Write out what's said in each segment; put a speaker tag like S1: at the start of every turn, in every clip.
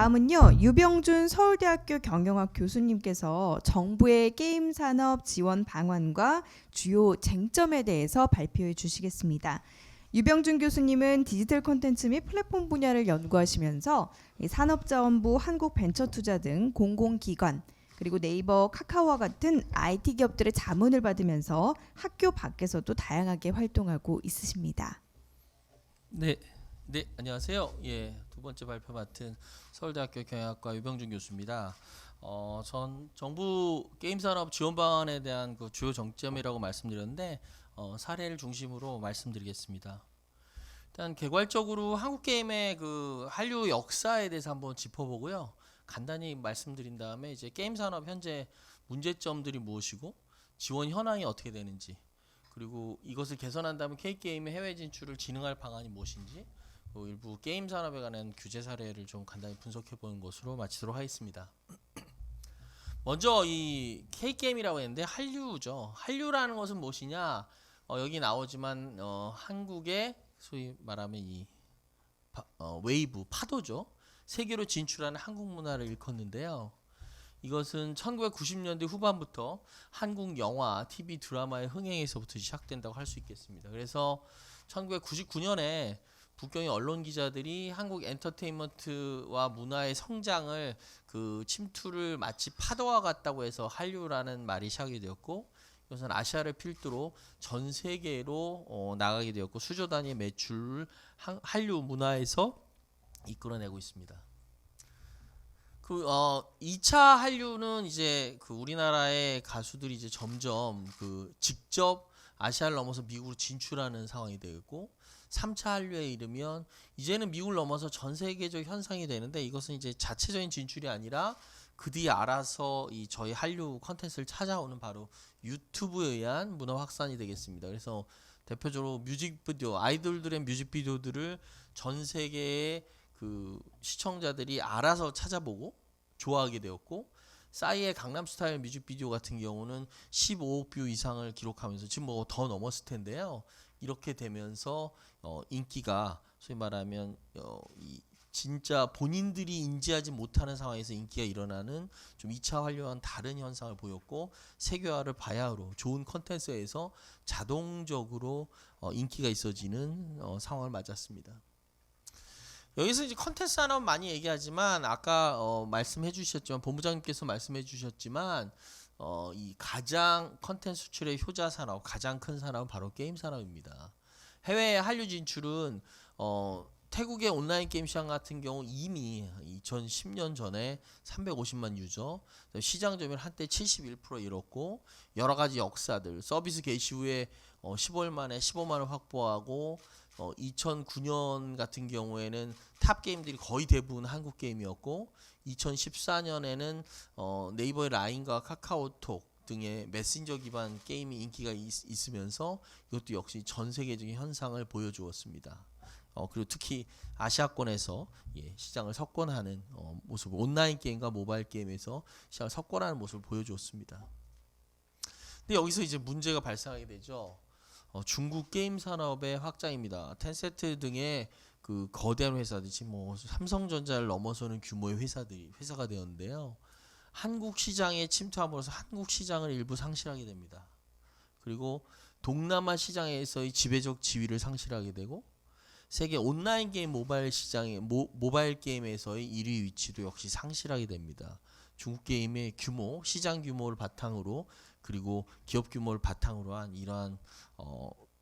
S1: 다음은요, 유병준 서울대학교 경영학 교수님께서 정부의 게임 산업 지원 방안과 주요 쟁점에 대해서 발표해 주시겠습니다. 유병준 교수님은 디지털 콘텐츠 및 플랫폼 분야를 연구하시면서 산업자원부, 한국벤처투자 등 공공기관, 그리고 네이버, 카카오와 같은 IT 기업들의 자문을 받으면서 학교 밖에서도 다양하게 활동하고 있으십니다.
S2: 네, 안녕하세요. 예, 두 번째 발표 맡은 서울대학교 경영학과 유병준 교수입니다. 전 정부 게임 산업 지원 방안에 대한 그 주요 정점이라고 말씀드렸는데 사례를 중심으로 말씀드리겠습니다. 일단 개괄적으로 한국 게임의 그 한류 역사에 대해서 한번 짚어보고요. 간단히 말씀드린 다음에 이제 게임 산업 현재 문제점들이 무엇이고 지원 현황이 어떻게 되는지, 그리고 이것을 개선한다면 K게임의 해외 진출을 진흥할 방안이 무엇인지, 일부 게임 산업에 관한 규제 사례를 좀 간단히 분석해 보는 것으로 마치도록 하겠습니다. 먼저 이 K게임이라고 했는데 한류죠. 한류라는 것은 무엇이냐? 여기 나오지만 한국의 소위 말하면 이 웨이브, 파도죠. 세계로 진출하는 한국 문화를 일컫는데요. 이것은 1990년대 후반부터 한국 영화, TV, 드라마의 흥행에서부터 시작된다고 할 수 있겠습니다. 그래서 1999년에 북경의 언론 기자들이 한국 엔터테인먼트와 문화의 성장을 그 침투를 마치 파도와 같다고 해서 한류라는 말이 시작이 되었고, 이것은 아시아를 필두로 전 세계로 나가게 되었고 수조 단위의 매출을 한류 문화에서 이끌어내고 있습니다. 2차 한류는 이제 그 우리나라의 가수들이 이제 점점 그 직접 아시아를 넘어서 미국으로 진출하는 상황이 되고, 3차 한류에 이르면 이제는 미국을 넘어서 전 세계적 현상이 되는데, 이것은 이제 자체적인 진출이 아니라 그 뒤에 알아서 이 저희 한류 컨텐츠를 찾아오는 바로 유튜브에 의한 문화 확산이 되겠습니다. 그래서 대표적으로 뮤직비디오, 아이돌들의 뮤직비디오들을 전 세계의 그 시청자들이 알아서 찾아보고 좋아하게 되었고, 싸이의 강남스타일 뮤직비디오 같은 경우는 15억 뷰 이상을 기록하면서 지금 뭐 더 넘었을 텐데요. 이렇게 되면서 인기가 소위 말하면 진짜 본인들이 인지하지 못하는 상황에서 인기가 일어나는 좀 2차 한류와는 다른 현상을 보였고, 세계화를 바야흐로 좋은 컨텐츠에서 자동적으로 인기가 있어지는 상황을 맞았습니다. 여기서 이제 컨텐츠 산업 많이 얘기하지만 아까 말씀해 주셨지만 본부장님께서 말씀해 주셨지만 이 가장 컨텐츠 수출의 효자 산업, 가장 큰 산업은 바로 게임 산업입니다. 해외 한류 진출은 태국의 온라인 게임 시장 같은 경우 이미 2010년 전에 350만 유저, 시장 점유율 한때 71% 이뤘고, 여러 가지 역사들, 서비스 개시 후에 15일 만에 15만을 확보하고, 2009년 같은 경우에는 탑 게임들이 거의 대부분 한국 게임이었고, 2014년에는 네이버의 라인과 카카오톡 등의 메신저 기반 게임이 인기가 있으면서 이것도 역시 전 세계적인 현상을 보여주었습니다. 그리고 특히 아시아권에서 시장을 석권하는 모습, 온라인 게임과 모바일 게임에서 시장을 석권하는 모습을 보여주었습니다. 근데 여기서 이제 문제가 발생하게 되죠. 중국 게임 산업의 확장입니다. 텐센트 등의 그 거대한 회사들, 지금 뭐 삼성전자를 넘어서는 규모의 회사가 되었는데요. 한국 시장에 침투함으로써 한국 시장을 일부 상실하게 됩니다. 그리고 동남아 시장에서의 지배적 지위를 상실하게 되고, 세계 온라인 게임 모바일 시장의 모바일 게임에서의 1위 위치도 역시 상실하게 됩니다. 중국 게임의 규모, 시장 규모를 바탕으로, 그리고 기업 규모를 바탕으로 한 이러한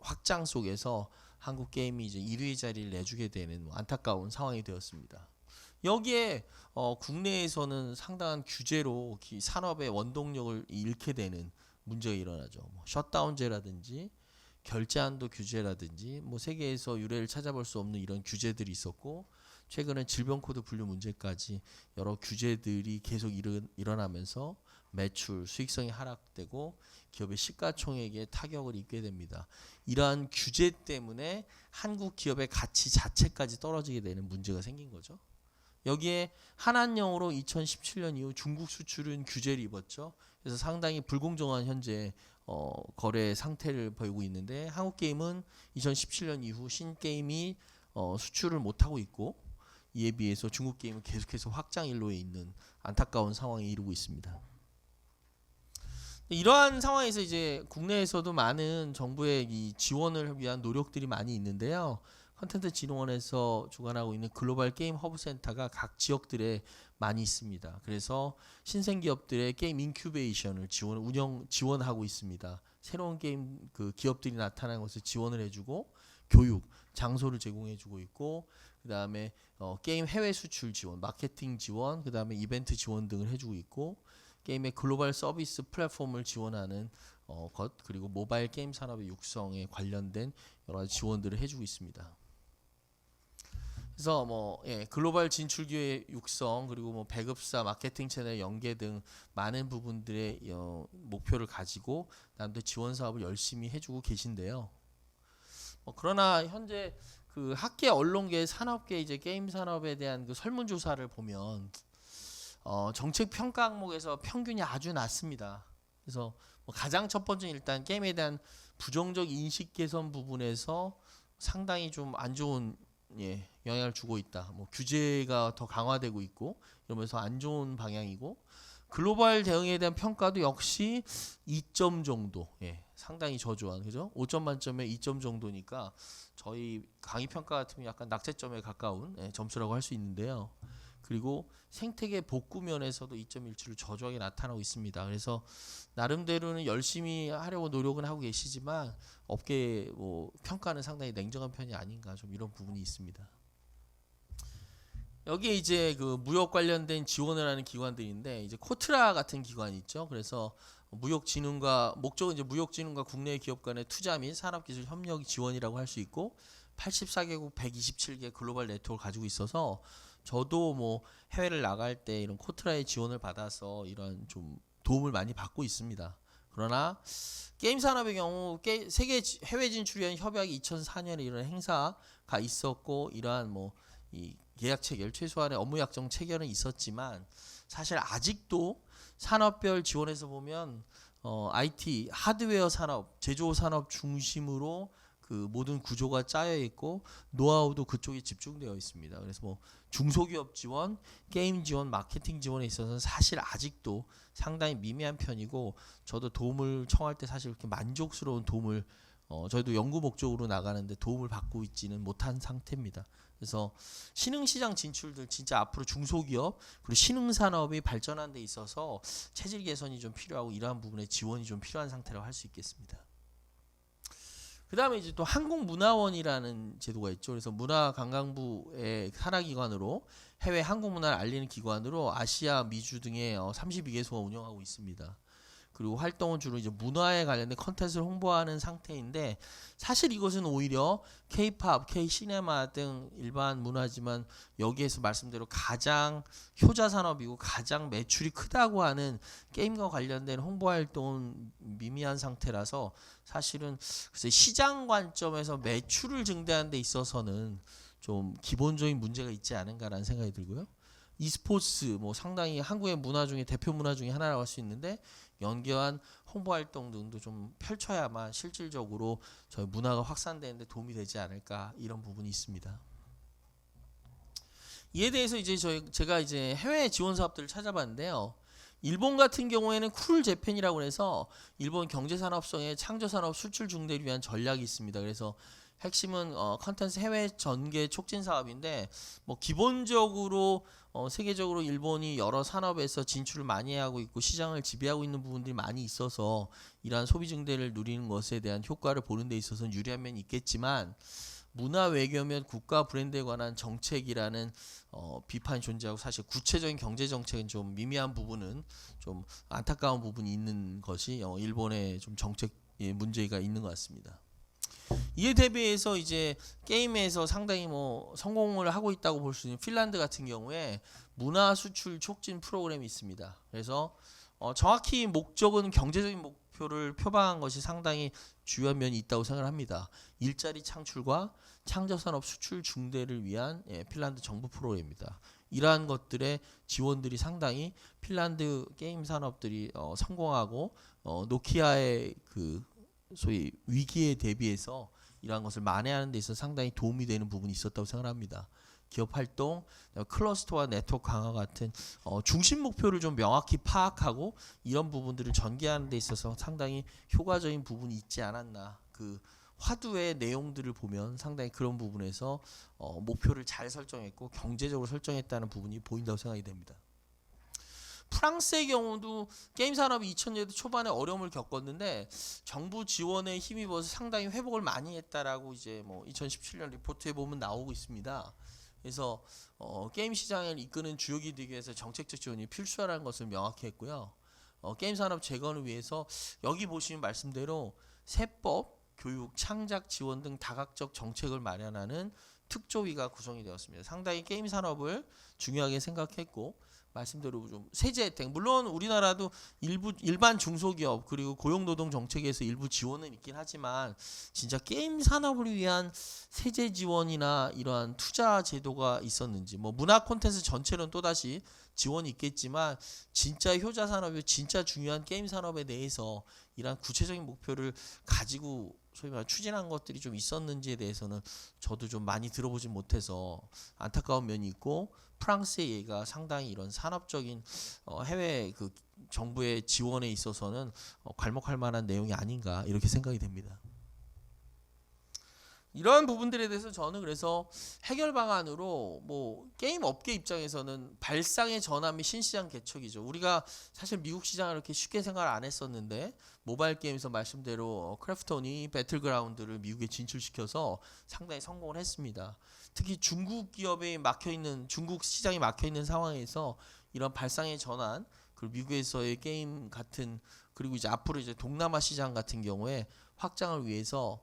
S2: 확장 속에서 한국 게임이 이제 1위 자리를 내주게 되는 안타까운 상황이 되었습니다. 여기에 국내에서는 상당한 규제로 산업의 원동력을 잃게 되는 문제가 일어나죠. 뭐 셧다운제라든지 결제 한도 규제라든지 뭐 세계에서 유례를 찾아볼 수 없는 이런 규제들이 있었고, 최근에 질병 코드 분류 문제까지 여러 규제들이 계속 일어나면서 매출, 수익성이 하락되고 기업의 시가총액에 타격을 입게 됩니다. 이러한 규제 때문에 한국 기업의 가치 자체까지 떨어지게 되는 문제가 생긴 거죠. 여기에 한한령으로 2017년 이후 중국 수출은 규제를 입었죠. 그래서 상당히 불공정한 현재 거래 상태를 보이고 있는데, 한국 게임은 2017년 이후 신게임이 수출을 못하고 있고, 이에 비해서 중국 게임은 계속해서 확장 일로에 있는 안타까운 상황에 이르고 있습니다. 이러한 상황에서 이제 국내에서도 많은 정부의 이 지원을 위한 노력들이 많이 있는데요. 컨텐츠진흥원에서 주관하고 있는 글로벌 게임 허브 센터가 각 지역들에 많이 있습니다. 그래서 신생 기업들의 게임 인큐베이션을 지원하고 있습니다. 새로운 게임 그 기업들이 나타나는 것을 지원을 해주고 교육 장소를 제공해주고 있고 그다음에 게임 해외 수출 지원, 마케팅 지원, 그다음에 이벤트 지원 등을 해주고 있고 게임의 글로벌 서비스 플랫폼을 지원하는 것 그리고 모바일 게임 산업의 육성에 관련된 여러 가지 지원들을 해주고 있습니다. 그래서 글로벌 진출 기회 육성 그리고 배급사 마케팅 채널 연계 등 많은 부분들의 목표를 가지고 남들 지원 사업을 열심히 해주고 계신데요. 그러나 현재 그 학계 언론계 산업계 이제 게임 산업에 대한 그 설문조사를 보면 정책 평가 항목에서 평균이 아주 낮습니다. 그래서 가장 첫 번째 일단 게임에 대한 부정적 인식 개선 부분에서 상당히 좀 안 좋은 영향을 주고 있다. 규제가 더 강화되고 있고 이러면서 안 좋은 방향이고 글로벌 대응에 대한 평가도 역시 2점 정도. 상당히 저조한 그죠? 5점 만점에 2점 정도니까 저희 강의 평가 같으면 약간 낙제점에 가까운 점수라고 할 수 있는데요. 그리고 생태계 복구 면에서도 2.17을 저조하게 나타나고 있습니다. 그래서 나름대로는 열심히 하려고 노력은 하고 계시지만 업계 평가는 상당히 냉정한 편이 아닌가 좀 이런 부분이 있습니다. 여기에 이제 그 무역 관련된 지원을 하는 기관들인데 이제 코트라 같은 기관이 있죠. 그래서 무역진흥과 목적은 이제 무역진흥과 국내 기업 간의 투자 및 산업기술 협력 지원이라고 할 수 있고 84개국 127개 글로벌 네트워크를 가지고 있어서 저도 해외를 나갈 때 이런 코트라의 지원을 받아서 이런 좀 도움을 많이 받고 있습니다. 그러나 게임 산업의 경우 세계 해외 진출 위한 협약이 2004년에 이런 행사가 있었고 이러한 이 계약 체결 최소한의 업무 약정 체결은 있었지만 사실 아직도 산업별 지원에서 보면 IT 하드웨어 산업, 제조 산업 중심으로 그 모든 구조가 짜여 있고 노하우도 그쪽에 집중되어 있습니다. 그래서 중소기업 지원, 게임 지원, 마케팅 지원에 있어서는 사실 아직도 상당히 미미한 편이고 저도 도움을 청할 때 사실 그렇게 만족스러운 도움을 저희도 연구 목적으로 나가는데 도움을 받고 있지는 못한 상태입니다. 그래서 신흥시장 진출들 진짜 앞으로 중소기업 그리고 신흥산업이 발전하는 데 있어서 체질 개선이 좀 필요하고 이러한 부분에 지원이 좀 필요한 상태라고 할 수 있겠습니다. 그 다음에 이제 또 한국문화원이라는 제도가 있죠. 그래서 문화관광부의 산하기관으로 해외 한국문화를 알리는 기관으로 아시아, 미주 등의 32개소가 운영하고 있습니다. 그리고 활동은 주로 이제 문화에 관련된 컨텐츠를 홍보하는 상태인데 사실 이것은 오히려 K-팝, K-시네마 등 일반 문화지만 여기에서 말씀대로 가장 효자 산업이고 가장 매출이 크다고 하는 게임과 관련된 홍보 활동은 미미한 상태라서 사실은 시장 관점에서 매출을 증대하는 데 있어서는 좀 기본적인 문제가 있지 않은가라는 생각이 들고요. e스포츠 상당히 한국의 문화 중에 대표 문화 중에 하나라고 할 수 있는데 연계한 홍보 활동 등도 좀 펼쳐야만 실질적으로 저희 문화가 확산되는데 도움이 되지 않을까 이런 부분이 있습니다. 이에 대해서 이제 제가 이제 해외 지원 사업들을 찾아봤는데요. 일본 같은 경우에는 쿨 재팬이라고 해서 일본 경제산업성의 창조산업 수출 중대를 위한 전략이 있습니다. 그래서 핵심은 컨텐츠 해외 전개 촉진 사업인데 기본적으로 세계적으로 일본이 여러 산업에서 진출을 많이 하고 있고 시장을 지배하고 있는 부분들이 많이 있어서 이러한 소비 증대를 누리는 것에 대한 효과를 보는 데 있어서는 유리한 면이 있겠지만 문화 외교 및 국가 브랜드에 관한 정책이라는 비판이 존재하고 사실 구체적인 경제 정책은 좀 미미한 부분은 좀 안타까운 부분이 있는 것이 일본의 좀 정책 문제가 있는 것 같습니다. 이에 대비해서 이제 게임에서 상당히 성공을 하고 있다고 볼 수 있는 핀란드 같은 경우에 문화 수출 촉진 프로그램이 있습니다. 그래서 정확히 목적은 경제적인 목표를 표방한 것이 상당히 주요한 면이 있다고 생각을 합니다. 일자리 창출과 창조산업 수출 중대를 위한 핀란드 정부 프로그램입니다. 이러한 것들의 지원들이 상당히 핀란드 게임 산업들이 성공하고 노키아의 그 소위 위기에 대비해서 이러한 것을 만회하는 데 있어서 상당히 도움이 되는 부분이 있었다고 생각합니다. 기업 활동, 클러스터와 네트워크 강화 같은 중심 목표를 좀 명확히 파악하고 이런 부분들을 전개하는 데 있어서 상당히 효과적인 부분이 있지 않았나. 그 화두의 내용들을 보면 상당히 그런 부분에서 목표를 잘 설정했고 경제적으로 설정했다는 부분이 보인다고 생각이 됩니다. 프랑스의 경우도 게임 산업이 2000년대 초반에 어려움을 겪었는데 정부 지원에 힘입어서 상당히 회복을 많이 했다라고 이제 뭐 2017년 리포트에 보면 나오고 있습니다. 그래서 게임 시장을 이끄는 주역이 되기 위해서 정책적 지원이 필수라는 것을 명확히 했고요. 게임 산업 재건을 위해서 여기 보시면 말씀대로 세법, 교육, 창작 지원 등 다각적 정책을 마련하는 특조위가 구성이 되었습니다. 상당히 게임 산업을 중요하게 생각했고 말씀대로 좀 세제 혜택 물론 우리나라도 일부 일반 중소기업 그리고 고용노동 정책에서 일부 지원은 있긴 하지만 진짜 게임 산업을 위한 세제 지원이나 이러한 투자 제도가 있었는지 뭐 문화 콘텐츠 전체는 또다시 지원이 있겠지만 진짜 효자 산업이 진짜 중요한 게임 산업에 대해서 이러한 구체적인 목표를 가지고 소위 말해 추진한 것들이 좀 있었는지에 대해서는 저도 좀 많이 들어보진 못해서 안타까운 면이 있고 프랑스의 예가 상당히 이런 산업적인 해외 그 정부의 지원에 있어서는 괄목할 만한 내용이 아닌가 이렇게 생각이 됩니다. 이러한 부분들에 대해서 저는 그래서 해결 방안으로 뭐 게임 업계 입장에서는 발상의 전환 및 신시장 개척이죠. 우리가 사실 미국 시장을 이렇게 쉽게 생각을 안 했었는데 모바일 게임에서 말씀대로 크래프톤이 배틀그라운드를 미국에 진출시켜서 상당히 성공을 했습니다. 특히 중국 기업에 막혀있는 중국 시장이 막혀있는 상황에서 이런 발상의 전환 그리고 미국에서의 게임 같은 그리고 이제 앞으로 이제 동남아 시장 같은 경우에 확장을 위해서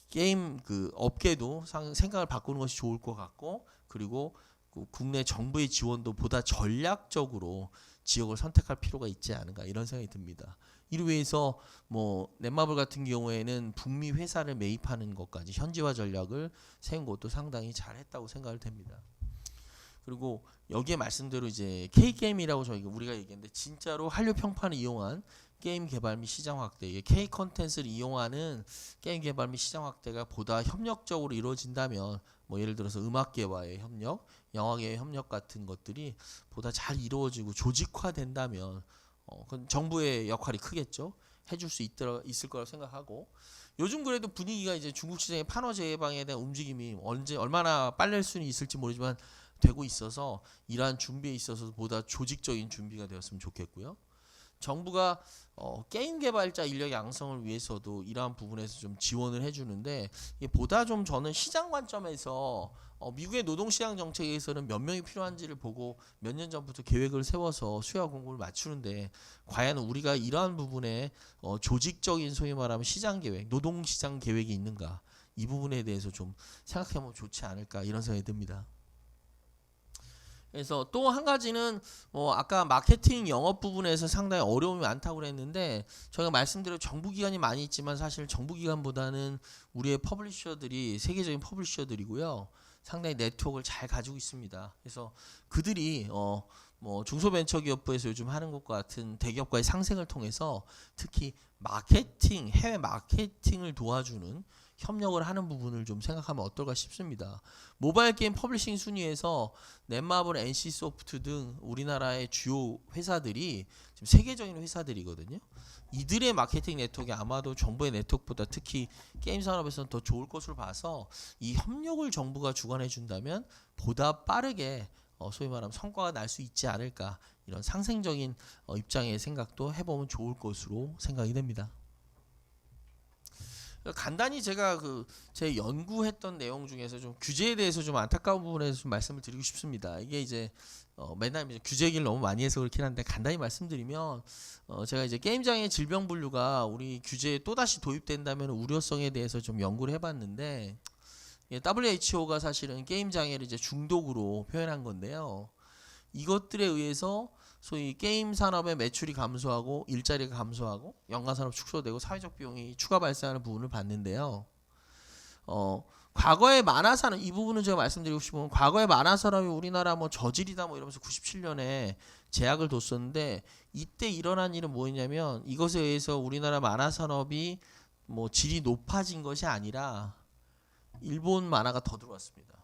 S2: 게임 그 업계도 생각을 바꾸는 것이 좋을 것 같고 그리고 그 국내 정부의 지원도 보다 전략적으로 지역을 선택할 필요가 있지 않은가 이런 생각이 듭니다. 이를 위해서 뭐 넷마블 같은 경우에는 북미 회사를 매입하는 것까지 현지화 전략을 세운 것도 상당히 잘했다고 생각을 됩니다. 그리고 여기에 말씀대로 이제 K게임이라고 우리가 얘기했는데 진짜로 한류 평판을 이용한 게임 개발 및 시장 확대, 이게 K 컨텐츠를 이용하는 게임 개발 및 시장 확대가 보다 협력적으로 이루어진다면 뭐 예를 들어서 음악계와의 협력, 영화계의 협력 같은 것들이 보다 잘 이루어지고 조직화된다면 그건 정부의 역할이 크겠죠. 해줄 수 있을 거라고 생각하고 요즘 그래도 분위기가 이제 중국 시장의 판호 재개방에 대한 움직임이 언제 얼마나 빨릴 수는 있을지 모르지만 되고 있어서 이러한 준비에 있어서 보다 조직적인 준비가 되었으면 좋겠고요. 정부가 게임 개발자 인력 양성을 위해서도 이러한 부분에서 좀 지원을 해주는데 이게 보다 좀 저는 시장 관점에서 미국의 노동시장 정책에서는 몇 명이 필요한지를 보고 몇 년 전부터 계획을 세워서 수요와 공급을 맞추는데 과연 우리가 이러한 부분에 조직적인 소위 말하면 시장 계획, 노동시장 계획이 있는가 이 부분에 대해서 좀 생각해보면 좋지 않을까 이런 생각이 듭니다. 그래서 또 한 가지는 아까 마케팅 영업 부분에서 상당히 어려움이 많다고 그랬는데 저희가 말씀드린 정부기관이 많이 있지만 사실 정부기관보다는 우리의 퍼블리셔들이 세계적인 퍼블리셔들이고요. 상당히 네트워크를 잘 가지고 있습니다. 그래서 그들이 뭐 중소벤처기업부에서 요즘 하는 것과 같은 대기업과의 상생을 통해서 특히 마케팅, 해외 마케팅을 도와주는 협력을 하는 부분을 좀 생각하면 어떨까 싶습니다. 모바일 게임 퍼블리싱 순위에서 넷마블, NC소프트 등 우리나라의 주요 회사들이 지금 세계적인 회사들이거든요. 이들의 마케팅 네트워크가 아마도 정부의 네트워크보다 특히 게임 산업에서는 더 좋을 것으로 봐서 이 협력을 정부가 주관해 준다면 보다 빠르게 소위 말하면 성과가 날 수 있지 않을까 이런 상생적인 입장의 생각도 해보면 좋을 것으로 생각이 됩니다. 간단히 제가 제 연구했던 내용 중에서 좀 규제에 대해서 좀 안타까운 부분에서 좀 말씀을 드리고 싶습니다. 이게 이제 맨날 이제 규제 얘기를 너무 많이 해서 그렇긴 한데 간단히 말씀드리면 제가 이제 게임장애 질병 분류가 우리 규제에 또다시 도입된다면 우려성에 대해서 좀 연구를 해봤는데 WHO가 사실은 게임 장애를 이제 중독으로 표현한 건데요. 이것들에 의해서 소위 게임 산업의 매출이 감소하고 일자리가 감소하고 연간 산업 축소되고 사회적 비용이 추가 발생하는 부분을 봤는데요. 과거의 만화 산업 이 부분은 제가 말씀드리고 싶은 건 과거의 만화 산업이 우리나라 뭐 저질이다 뭐 이러면서 97년에 제약을 뒀었는데 이때 일어난 일은 뭐였냐면 이것에 의해서 우리나라 만화 산업이 뭐 질이 높아진 것이 아니라 일본 만화가 더 들어왔습니다.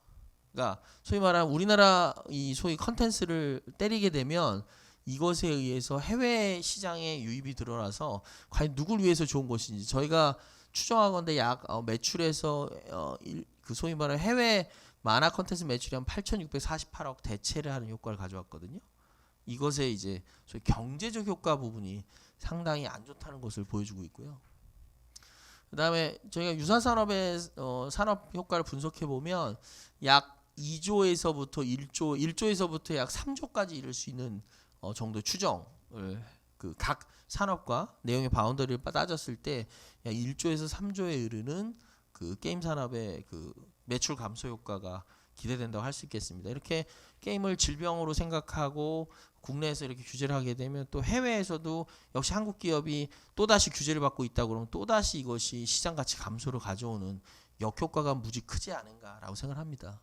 S2: 그러니까 소위 말하는 우리나라 이 소위 컨텐츠를 때리게 되면 이것에 의해서 해외 시장에 유입이 드러나서 과연 누굴 위해서 좋은 것인지 저희가 추정하건대 약 매출에서 그 소위 말하는 해외 만화 컨텐츠 매출이 한 8,648억 대체를 하는 효과를 가져왔거든요. 이것에 이제 소위 경제적 효과 부분이 상당히 안 좋다는 것을 보여주고 있고요. 그다음에 저희가 유사 산업의 산업 효과를 분석해 보면 약 2조에서부터 1조에서부터 약 3조까지 이를 수 있는 정도 추정을 그 각 산업과 내용의 바운더리를 따졌을 때 약 1조에서 3조에 이르는 그 게임 산업의 그 매출 감소 효과가 기대된다고 할 수 있겠습니다. 이렇게 게임을 질병으로 생각하고 국내에서 이렇게 규제를 하게 되면 또 해외에서도 역시 한국 기업이 또다시 규제를 받고 있다 그러면 또다시 이것이 시장 가치 감소를 가져오는 역효과가 무지 크지 않은가라고 생각합니다.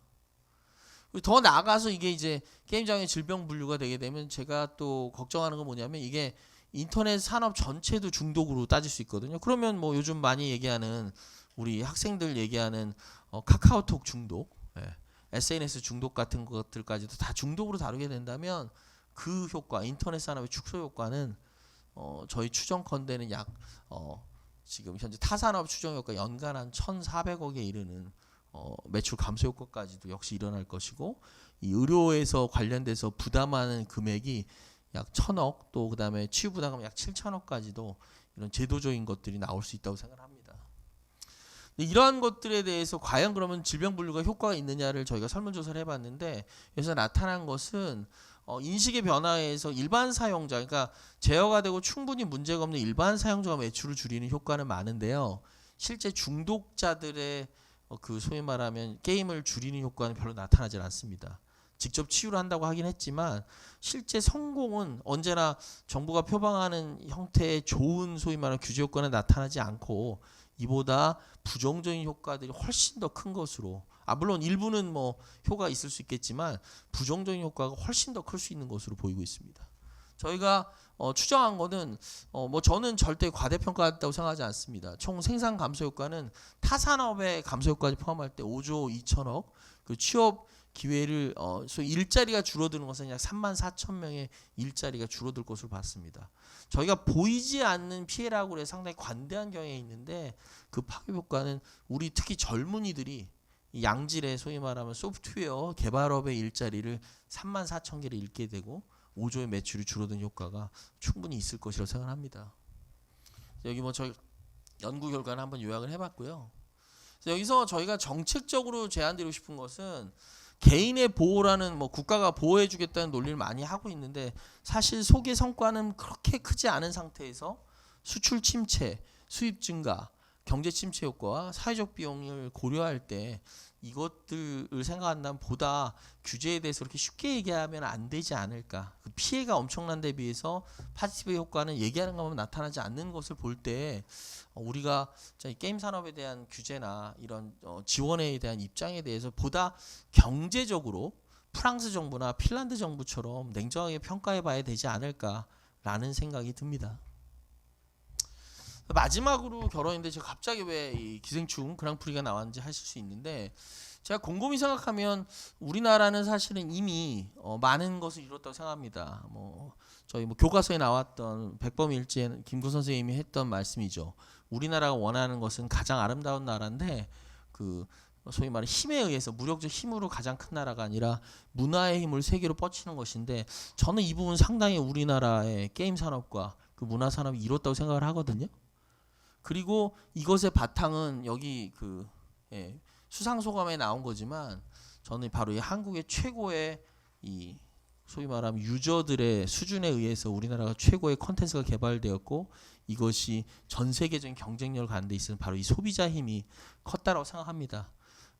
S2: 더 나아가서 이게 이제 게임장의 질병 분류가 되게 되면 제가 또 걱정하는 건 뭐냐면 이게 인터넷 산업 전체도 중독으로 따질 수 있거든요. 그러면 뭐 요즘 많이 얘기하는 우리 학생들 얘기하는 카카오톡 중독, SNS 중독 같은 것들까지도 다 중독으로 다루게 된다면 그 효과, 인터넷 산업의 축소 효과는 저희 추정컨대는 약 지금 현재 타산업 추정 효과 연간 한 1,400억에 이르는 매출 감소 효과까지도 역시 일어날 것이고 이 의료에서 관련돼서 부담하는 금액이 약 1,000억 또 그다음에 치유 부담금 약 7천억까지도 이런 제도적인 것들이 나올 수 있다고 생각합니다. 이러한 것들에 대해서 과연 그러면 질병 분류가 효과가 있느냐를 저희가 설문조사를 해봤는데 여기서 나타난 것은 인식의 변화에서 일반 사용자, 그러니까 제어가 되고 충분히 문제가 없는 일반 사용자가 매출을 줄이는 효과는 많은데요. 실제 중독자들의 그 소위 말하면 게임을 줄이는 효과는 별로 나타나질 않습니다. 직접 치유를 한다고 하긴 했지만 실제 성공은 언제나 정부가 표방하는 형태의 좋은 소위 말하는 규제 효과는 나타나지 않고 이보다 부정적인 효과들이 훨씬 더 큰 것으로 물론 일부는 뭐 효과가 있을 수 있겠지만 부정적인 효과가 훨씬 더 클 수 있는 것으로 보이고 있습니다. 저희가 추정한 거는 뭐 저는 절대 과대평가했다고 생각하지 않습니다. 총 생산 감소 효과는 타산업의 감소 효과까지 포함할 때 5조 2천억 그 취업 기회를 소위 일자리가 줄어드는 것은 약 34,000명의 일자리가 줄어들 것으로 봤습니다. 저희가 보이지 않는 피해라고 해서 상당히 관대한 경향이 있는데 그 파급 효과는 우리 특히 젊은이들이 양질의 소위 말하면 소프트웨어 개발업의 일자리를 34,000개를 잃게 되고 5조의 매출이 줄어든 효과가 충분히 있을 것이라고 생각합니다. 여기 뭐 저희 연구 결과는 한번 요약을 해봤고요. 여기서 저희가 정책적으로 제안드리고 싶은 것은 개인의 보호라는 뭐 국가가 보호해주겠다는 논리를 많이 하고 있는데 사실 소개 성과는 그렇게 크지 않은 상태에서 수출 침체, 수입 증가, 경제 침체 효과와 사회적 비용을 고려할 때 이것들을 생각한다면 보다 규제에 대해서 그렇게 쉽게 얘기하면 안 되지 않을까. 그 피해가 엄청난 데 비해서 파지티브 효과는 얘기하는 것만 나타나지 않는 것을 볼 때 우리가 게임 산업에 대한 규제나 이런 지원에 대한 입장에 대해서 보다 경제적으로 프랑스 정부나 핀란드 정부처럼 냉정하게 평가해 봐야 되지 않을까라는 생각이 듭니다. 마지막으로 결혼인데 제가 갑자기 왜 이 기생충 그랑프리가 나왔는지 하실 수 있는데 제가 곰곰이 생각하면 우리나라는 사실은 이미 많은 것을 이뤘다고 생각합니다. 저희 교과서에 나왔던 백범일지의 김구 선생님이 했던 말씀이죠. 우리나라가 원하는 것은 가장 아름다운 나라인데 그 소위 말해 힘에 의해서 무력적 힘으로 가장 큰 나라가 아니라 문화의 힘을 세계로 뻗치는 것인데 저는 이 부분 상당히 우리나라의 게임 산업과 그 문화 산업이 이뤘다고 생각을 하거든요. 그리고 이것의 바탕은 여기 수상소감에 나온 거지만 저는 바로 이 한국의 최고의 이 소위 말하면 유저들의 수준에 의해서 우리나라가 최고의 콘텐츠가 개발되었고 이것이 전 세계적인 경쟁력을 갖는 데 있어서 바로 이 소비자 힘이 컸다라고 생각합니다.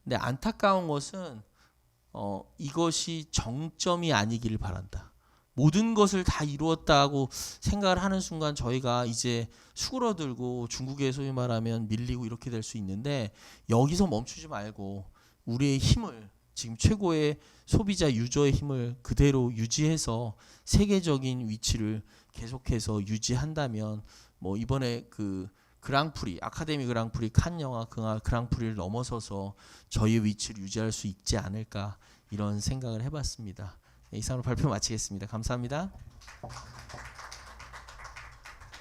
S2: 근데 안타까운 것은 이것이 정점이 아니기를 바란다. 모든 것을 다 이루었다고 생각을 하는 순간 저희가 이제 수그러들고 중국에 소위 말하면 밀리고 이렇게 될 수 있는데 여기서 멈추지 말고 우리의 힘을 지금 최고의 소비자 유저의 힘을 그대로 유지해서 세계적인 위치를 계속해서 유지한다면 뭐 이번에 그 그랑프리, 아카데미 그랑프리, 칸 영화 그랑프리를 넘어서서 저희의 위치를 유지할 수 있지 않을까 이런 생각을 해봤습니다. 네, 이상으로 발표 마치겠습니다. 감사합니다.